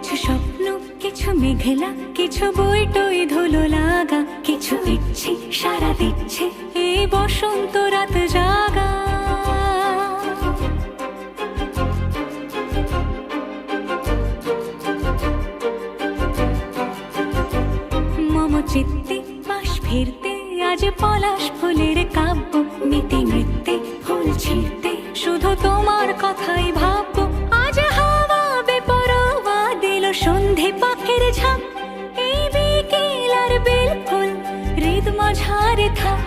কিছু স্বপ্ন, কিছু মেঘলা, কিছু বই টই ধুলো লাগা, কিছু ইচ্ছে সারা দিচ্ছে এই বসন্ত রাত জাগা। মম চিত্তে বাস ফিরতে আজ পলাশ ফুলের কাব্য, মিতি নৃত্যে ফুল ছিঁড়তে শুধু তোমার কথাই ভাববো। আজ হাওয়া বেপরোয়া দিল সন্ধে পাখির ঝাঁক, এই বিকেল আর বেল ফুল হৃদ মাঝারে থাক।